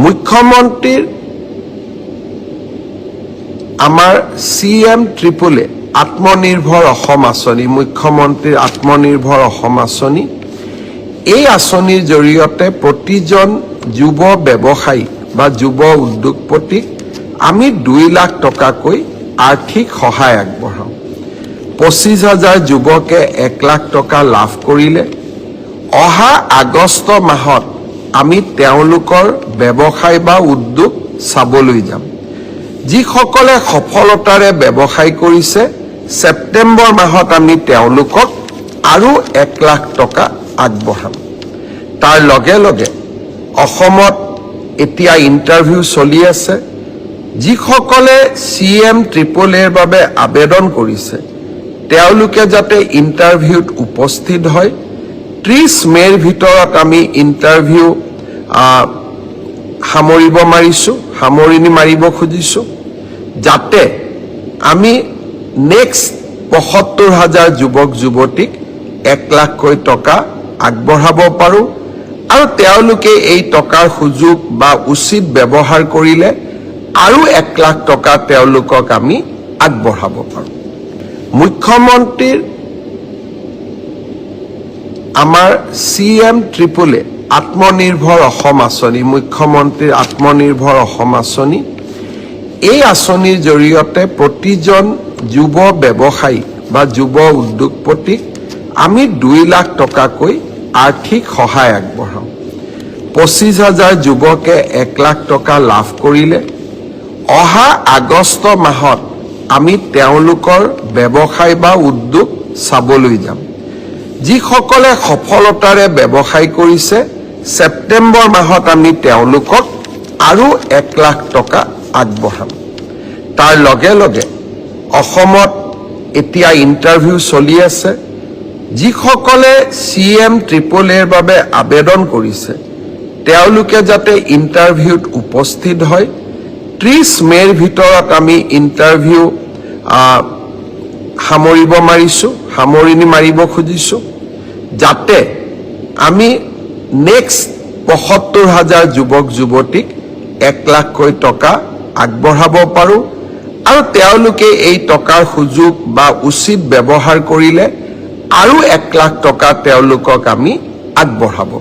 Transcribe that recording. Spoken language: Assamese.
মুখ্যমন্ত্ৰীৰ আমাৰ CM ট্ৰিপলে আত্মনিৰ্ভৰ অসম আঁচনি, মুখ্যমন্ত্ৰীৰ আত্মনিৰ্ভৰ অসম আঁচনি, এই আঁচনিৰ জৰিয়তে প্ৰতিজন যুৱ ব্যৱসায়ী বা যুৱ উদ্যোগপতিক আমি 2 লাখ টকাকৈ আৰ্থিক সহায় আগবঢ়াওঁ। 25,000 যুৱকে 1 লাখ টকা লাভ কৰিলে। অহা আগষ্ট মাহত আমি তেওঁলোকৰ ব্যৱসায় বা উদ্যোগ চাবলৈ যাম। যিসকলে সফলতাৰে ব্যৱসায় কৰিছে, ছেপ্টেম্বৰ মাহত আমি তেওঁলোকক আৰু 1 লাখ টকা আগবঢ়াম। তাৰ লগে লগে অসমত এতিয়া ইণ্টাৰভিউ চলি আছে। যিসকলে CM ট্ৰিপলেৰ বাবে আবেদন কৰিছে, তেওঁলোকে যাতে ইণ্টাৰভিউত উপস্থিত হয়। 30 মে'ৰ ভিতৰত আমি ইণ্টাৰভিউ সামৰণি মাৰিব খুজিছোঁ, যাতে আমি নেক্সট 75,000 যুৱক যুৱতীক 1 লাখকৈ টকা আগবঢ়াব পাৰোঁ আৰু তেওঁলোকে এই টকাৰ সুযোগ বা উচিত ব্যৱহাৰ কৰিলে আৰু 1 লাখ টকা তেওঁলোকক আমি আগবঢ়াব পাৰোঁ। মুখ্যমন্ত্ৰীৰ আমাৰ CM ট্ৰিপলে আত্মনিৰ্ভৰ অসম আঁচনি, মুখ্যমন্ত্ৰীৰ আত্মনিৰ্ভৰ অসম আঁচনি, এই আঁচনিৰ জৰিয়তে প্ৰতিজন যুৱ ব্যৱসায়ী বা যুৱ উদ্যোগপতিক আমি 2 লাখ টকাকৈ আৰ্থিক সহায় আগবঢ়াওঁ। 25,000 যুৱকে 1 লাখ টকা লাভ কৰিলে। অহা আগষ্ট মাহত আমি তেওঁলোকৰ ব্যৱসায় বা উদ্যোগ চাবলৈ যাম। যিসকলে সফলতাৰে ব্যৱসায় কৰিছে, ছেপ্টেম্বৰ মাহত আমি তেওঁলোকক আৰু 1 লাখ টকা আগবঢ়াম। তাৰ লগে লগে অসমত এতিয়া ইণ্টাৰভিউ চলি আছে। যিসকলে CM ট্ৰিপলেৰ বাবে আবেদন কৰিছে, তেওঁলোকে যাতে ইণ্টাৰভিউত উপস্থিত হয়। 30 মে'ৰ ভিতৰত আমি ইণ্টাৰভিউ সামৰণি মাৰিব খুজিছোঁ, যাতে আমি নেক্সট 75,000 যুৱক যুৱতীক 1 লাখকৈ টকা আগবঢ়াব পাৰোঁ আৰু তেওঁলোকে এই টকাৰ সুযোগ বা উচিত ব্যৱহাৰ কৰিলে আৰু 1 লাখ টকা তেওঁলোকক আমি আগবঢ়াব পাৰোঁ।